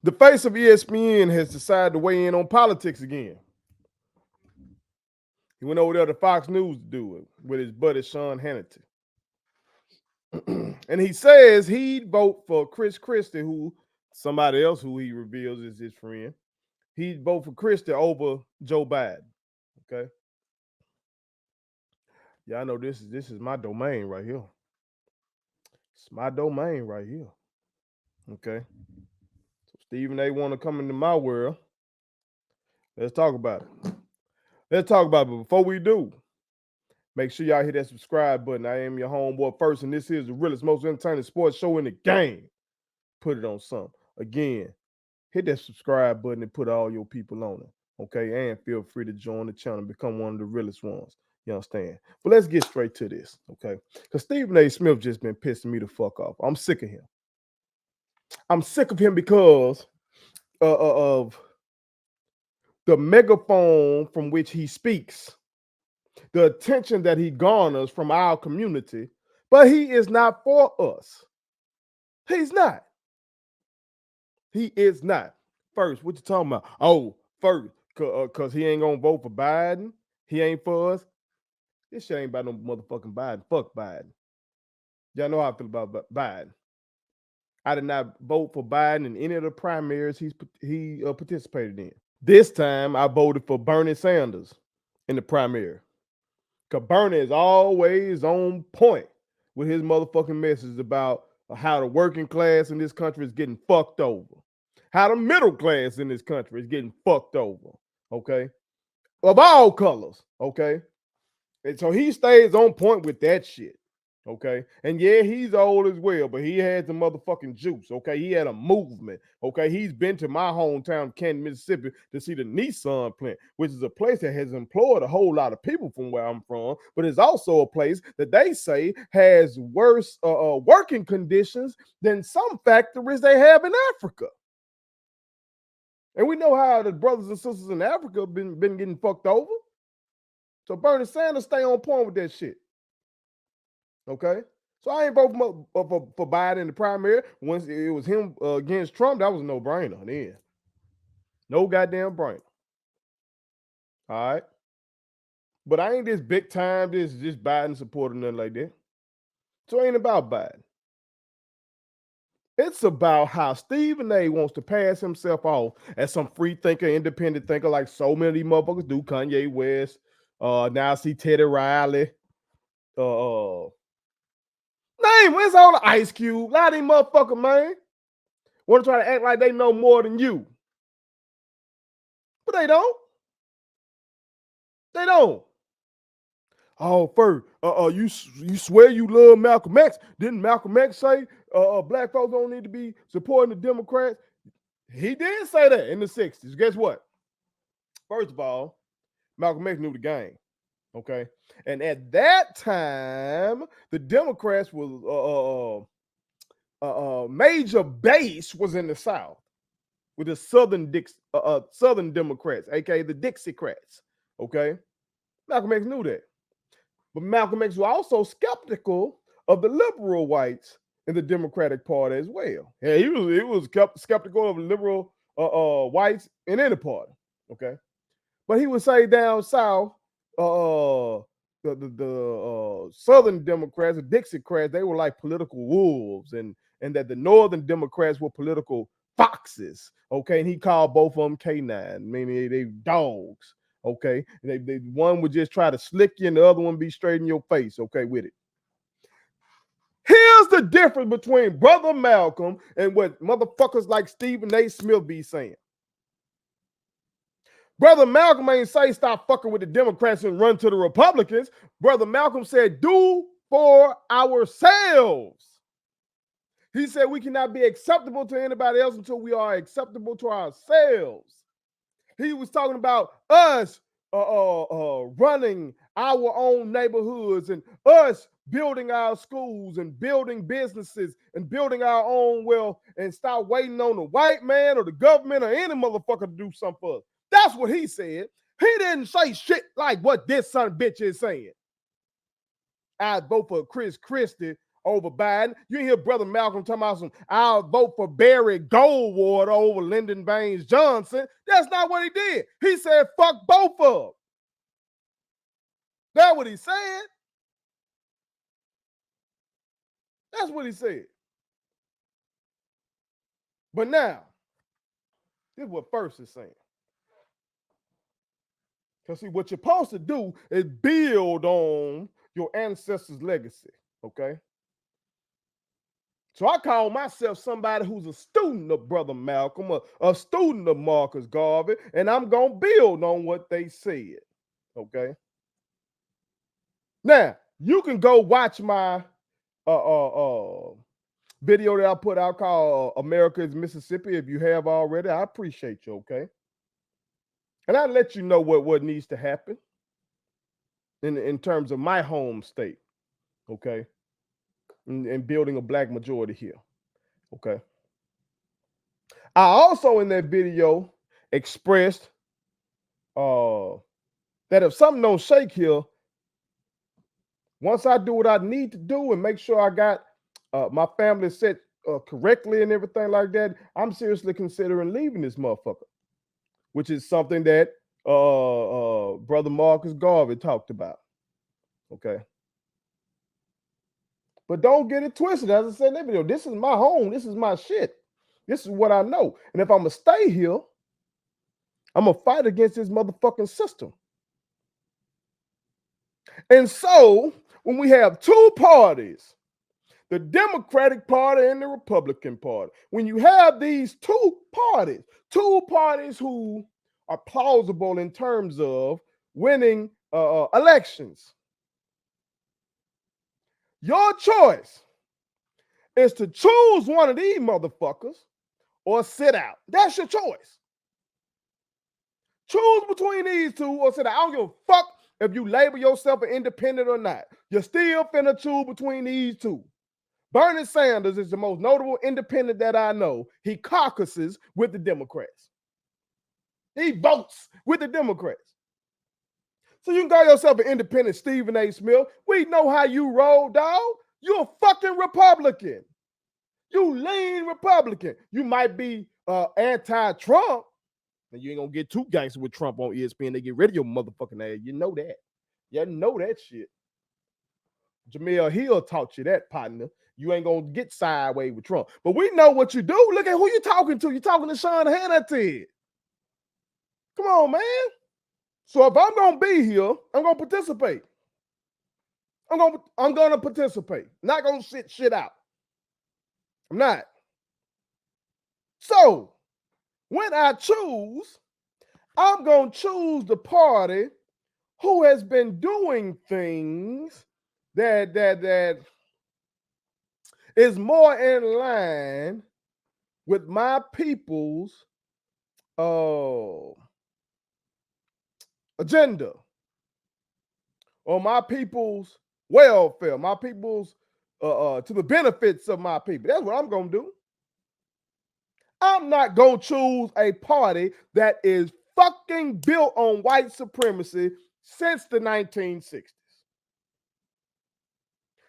The face of ESPN has decided to weigh in on politics again. He went over there to Fox News to do it with his buddy Sean Hannity. And he says he'd vote for Chris Christie, who somebody else who he reveals is his friend. He'd vote for Christie over Joe Biden. Okay. Yeah, I know this is my domain right here. It's my domain right here. Okay. So Stephen A want to come into my world. Let's talk about it. Let's talk about it. But before we do, make sure y'all hit that subscribe button. I am your homeboy first, and this is the realest, most entertaining sports show in the game. Put it on something. Again, hit that subscribe button and put all your people on it. Okay, and feel free to join the channel and become one of the realest ones. You understand? But let's get straight to this, okay? Because Stephen A. Smith just been pissing me the fuck off. I'm sick of him. I'm sick of him because of the megaphone from which he speaks, the attention that he garners from our community, but he is not for us. He's not. He is not. First, what you talking about? Oh, first, because he ain't gonna vote for Biden. He ain't for us. This shit ain't about no motherfucking Biden. Fuck Biden. Y'all know how I feel about Biden. I did not vote for Biden in any of the primaries he participated in. This time, I voted for Bernie Sanders in the primary. Because Bernie is always on point with his motherfucking message about how the working class in this country is getting fucked over. How the middle class in this country is getting fucked over. Okay? Of all colors. Okay? And so he stays on point with that shit. Okay. And yeah, he's old as well, but he had the motherfucking juice. Okay. He had a movement. Okay. He's been to my hometown, Canton, Mississippi, to see the Nissan plant, which is a place that has employed a whole lot of people from where I'm from, but it's also a place that they say has worse working conditions than some factories they have in Africa. And we know how the brothers and sisters in Africa have been getting fucked over. So Bernie Sanders stay on point with that shit. Okay, so I ain't voting for Biden in the primary. Once it was him against Trump, that was a no-brainer then. No goddamn brainer. All right. But I ain't this big time, this Biden supporter, nothing like that. So it ain't about Biden. It's about how Stephen A wants to pass himself off as some free thinker, independent thinker, like so many of these motherfuckers do. Kanye West, now I see Teddy Riley, Name, where's all the Ice Cube? A lot of these motherfuckers, man. Want to try to act like they know more than you. But they don't. They don't. Oh, first, you swear you love Malcolm X? Didn't Malcolm X say black folks don't need to be supporting the Democrats? He did say that in the 60s. Guess what? First of all, Malcolm X knew the game. Okay. And at that time, the Democrats was major base was in the South with the Southern Democrats, aka the Dixiecrats. Okay. Malcolm X knew that. But Malcolm X was also skeptical of the liberal whites in the Democratic Party as well. Yeah, he was skeptical of liberal whites in any party. Okay. But he would say down south, the Southern Democrats, the Dixiecrats, they were like political wolves, and that the Northern Democrats were political foxes. Okay, and he called both of them K9, meaning they dogs. Okay, they one would just try to slick you, and the other one be straight in your face. Okay, with it. Here's the difference between Brother Malcolm and what motherfuckers like Stephen A. Smith be saying. Brother Malcolm ain't say stop fucking with the Democrats and run to the Republicans. Brother Malcolm said do for ourselves. He said we cannot be acceptable to anybody else until we are acceptable to ourselves. He was talking about us running our own neighborhoods and us building our schools and building businesses and building our own wealth and stop waiting on the white man or the government or any motherfucker to do something for us. That's what he said. He didn't say shit like what this son of a bitch is saying. I'd vote for Chris Christie over Biden. You hear Brother Malcolm talking about some, I'll vote for Barry Goldwater over Lyndon Baines Johnson. That's not what he did. He said, fuck both of them. That's what he said. That's what he said. But now, this is what First is saying. Because see, what you're supposed to do is build on your ancestors' legacy, okay? So I call myself somebody who's a student of Brother Malcolm, a student of Marcus Garvey, and I'm going to build on what they said, okay? Now, you can go watch my video that I put out called America is Mississippi. If you have already, I appreciate you, okay? And I'll let you know what needs to happen in terms of my home state, okay? And building a black majority here, okay? I also in that video expressed that if something don't shake here, once I do what I need to do and make sure I got my family set correctly and everything like that, I'm seriously considering leaving this motherfucker, which is something that Brother Marcus Garvey talked about, okay? But don't get it twisted. As I said in that video, this is my home. This is my shit. This is what I know. And if I'm going to stay here, I'm going to fight against this motherfucking system. And so when we have two parties, the Democratic Party and the Republican Party, when you have these two parties who are plausible in terms of winning elections, your choice is to choose one of these motherfuckers or sit out. That's your choice. Choose between these two or sit out. I don't give a fuck if you label yourself an independent or not. You're still finna choose between these two. Bernie Sanders is the most notable independent that I know. He caucuses with the Democrats. He votes with the Democrats. So you can call yourself an independent, Stephen A. Smith. We know how you roll, dog. You're a fucking Republican. You lean Republican. You might be anti-Trump. And you ain't gonna get too gangster with Trump on ESPN. They get rid of your motherfucking ass. You know that. You know that shit. Jamel Hill taught you that, partner. You ain't gonna get sideways with Trump. But we know what you do. Look at who you talking to. You talking to Sean Hannity. Come on, man. So if I'm gonna be here, I'm gonna participate. I'm gonna participate. Not gonna sit shit out. I'm not. So when I choose, I'm gonna choose the party who has been doing things that is more in line with my people's agenda or my people's welfare, my people's to the benefits of my people. That's what I'm gonna do. I'm not gonna choose a party that is fucking built on white supremacy since the 1960s.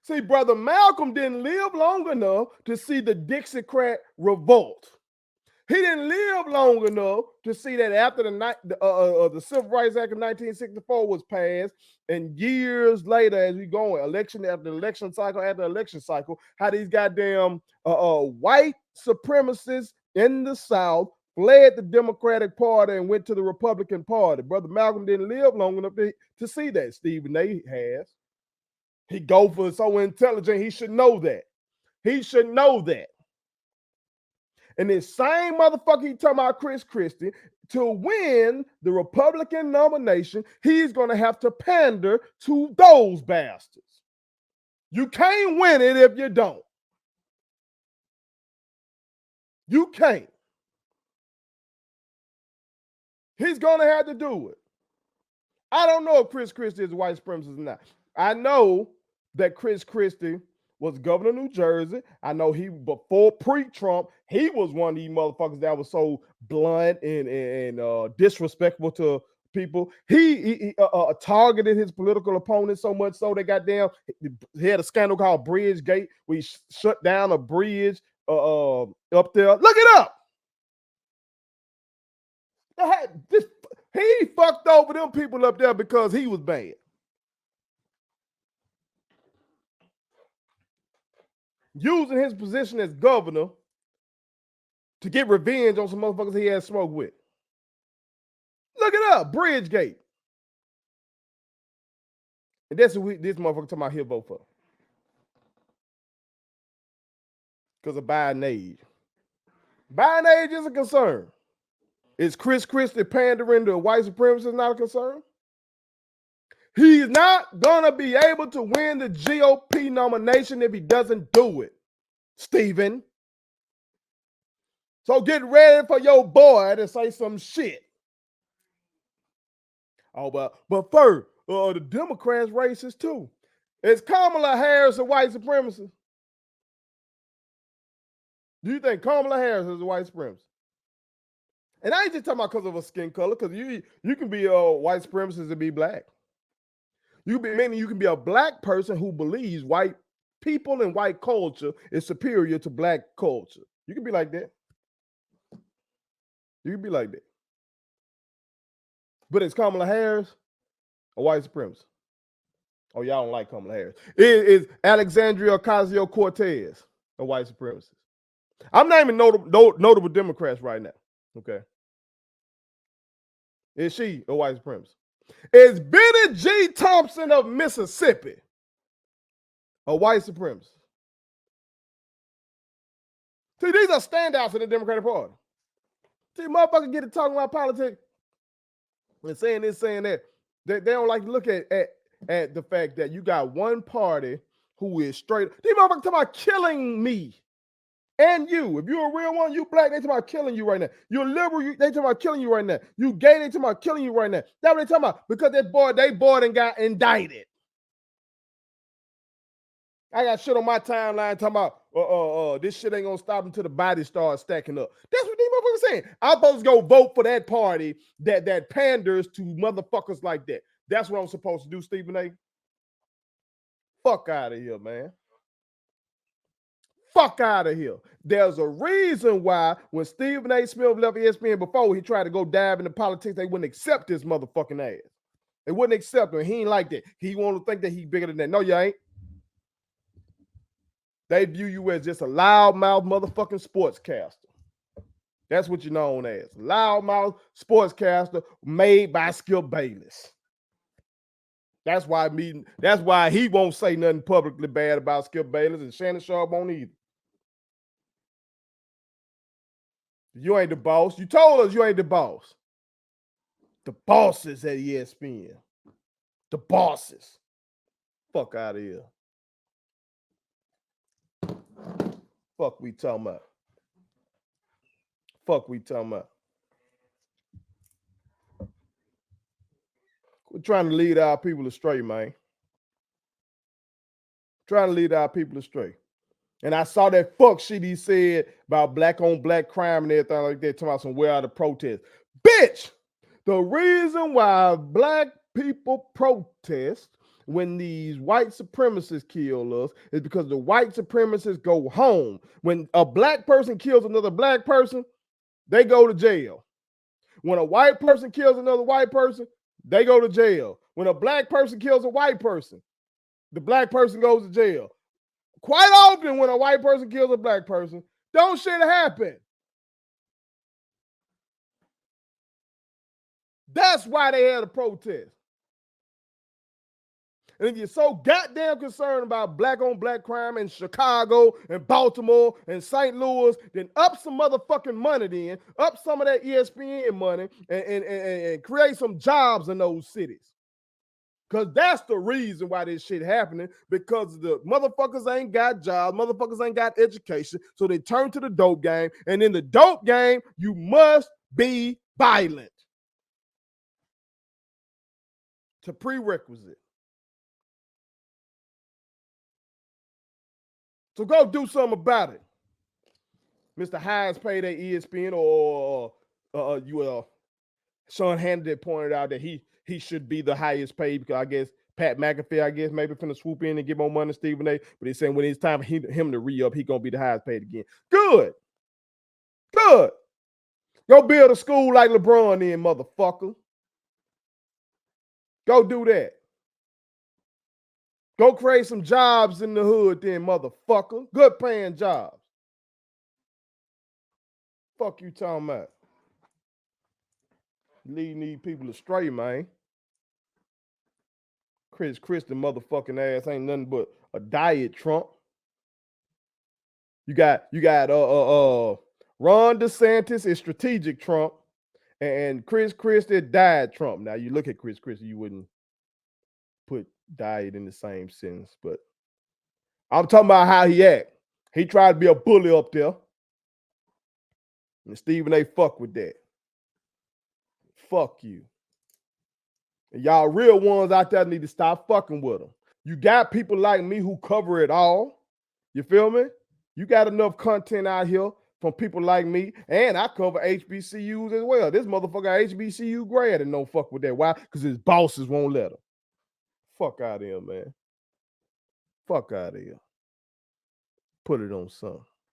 See, Brother Malcolm didn't live long enough to see the Dixiecrat revolt. He didn't live long enough to see that after the Civil Rights Act of 1964 was passed, and years later, as we go election after election cycle after election cycle, how these goddamn white supremacists in the South fled the Democratic Party and went to the Republican Party. Brother Malcolm didn't live long enough to see that. Stephen A. has. He Gopher is so intelligent, he should know that. He should know that. And this same motherfucker he talking about Chris Christie, to win the Republican nomination, he's going to have to pander to those bastards. You can't win it if you don't. You can't. He's going to have to do it. I don't know if Chris Christie is a white supremacist or not. I know that Chris Christie was governor of New Jersey. I know before pre-Trump, he was one of these motherfuckers that was so blunt and disrespectful to people. He targeted his political opponents so much so they got down. He had a scandal called Bridgegate where he shut down a bridge up there. Look it up. He fucked over them people up there because he was bad. Using his position as governor to get revenge on some motherfuckers he had smoked with. Look it up, Bridgegate. And that's what this motherfucker talking about he'll vote for. Because of Biden age. Biden age is a concern. Is Chris Christie pandering to white supremacists not a concern? He's not going to be able to win the GOP nomination if he doesn't do it, Stephen. So get ready for your boy to say some shit. Oh, but first, the Democrats racist too. Is Kamala Harris a white supremacist? Do you think Kamala Harris is a white supremacist? And I ain't just talking about because of her skin color, because you can be a white supremacist and be black. You can be a black person who believes white people and white culture is superior to black culture. You can be like that. You can be like that. But is Kamala Harris a white supremacist? Oh, y'all don't like Kamala Harris. Is Alexandria Ocasio-Cortez a white supremacist? I'm naming notable Democrats right now. Okay. Is she a white supremacist? Is Benny G. Thompson of Mississippi a white supremacist? See, these are standouts in the Democratic Party. See, motherfuckers get to talking about politics and saying this, saying that. They don't like to look at the fact that you got one party who is straight. These motherfuckers talking about killing me and you. If you're a real one, you black, they talking about killing you right now. You're liberal, they talking about killing you right now. You gay, they talking about killing you right now. That's what they talking about. Because they bored and got indicted. I got shit on my timeline talking about this shit ain't gonna stop until the body starts stacking up. That's what these motherfuckers saying. I'm supposed to go vote for that party that panders to motherfuckers like that. That's what I'm supposed to do, Stephen A. Fuck out of here, man. Fuck out of here. There's a reason why when Stephen A. Smith left ESPN before, he tried to go dive into politics, they wouldn't accept his motherfucking ass. They wouldn't accept him. He ain't like that. He want to think that he bigger than that. No, you ain't. They view you as just a loudmouth motherfucking sportscaster. That's what you're known as. Loudmouth sportscaster made by Skip Bayless. That's why he won't say nothing publicly bad about Skip Bayless, and Shannon Sharp won't either. You ain't the boss. You told us you ain't the boss. The bosses at ESPN. The bosses. Fuck out of here. Fuck we talking about. Fuck we talking about. We're trying to lead our people astray, man. Trying to lead our people astray. And I saw that fuck shit he said about black on black crime and everything like that, talking about some where are the protests. Bitch! The reason why black people protest when these white supremacists kill us is because the white supremacists go home. When a black person kills another black person, they go to jail. When a white person kills another white person, they go to jail. When a black person kills a white person, the black person goes to jail. Quite often when a white person kills a black person, don't shit happen. That's why they had a protest. And if you're so goddamn concerned about black on black crime in Chicago and Baltimore and St. Louis, then up some motherfucking money then, up some of that ESPN money and create some jobs in those cities. Because that's the reason why this shit happening, because the motherfuckers ain't got jobs, motherfuckers ain't got education, so they turn to the dope game. And in the dope game, you must be violent. It's a prerequisite. So go do something about it. Mr. Highest paid at ESPN or Sean Hannity pointed out that he should be the highest paid because I guess Pat McAfee, maybe finna swoop in and get more money to Stephen A. But he's saying when it's time for him to re-up, he gonna be the highest paid again. Good. Good. Go build a school like LeBron then, motherfucker. Go do that. Go create some jobs in the hood then, motherfucker. Good paying jobs. Fuck you talking about? Leading these people astray, man. Chris Christie motherfucking ass ain't nothing but a diet Trump. You got Ron DeSantis is strategic Trump, and Chris Christie diet Trump. Now you look at Chris Christie, you wouldn't put diet in the same sentence, but I'm talking about how he act. He tried to be a bully up there. And Stephen A. fuck with that. Fuck you. And y'all real ones out there need to stop fucking with them. You got people like me who cover it all. You feel me? You got enough content out here from people like me, and I cover HBCUs as well. This motherfucker HBCU grad and don't fuck with that. Why? Because his bosses won't let him. Fuck out of here, man. Fuck out of here. Put it on something.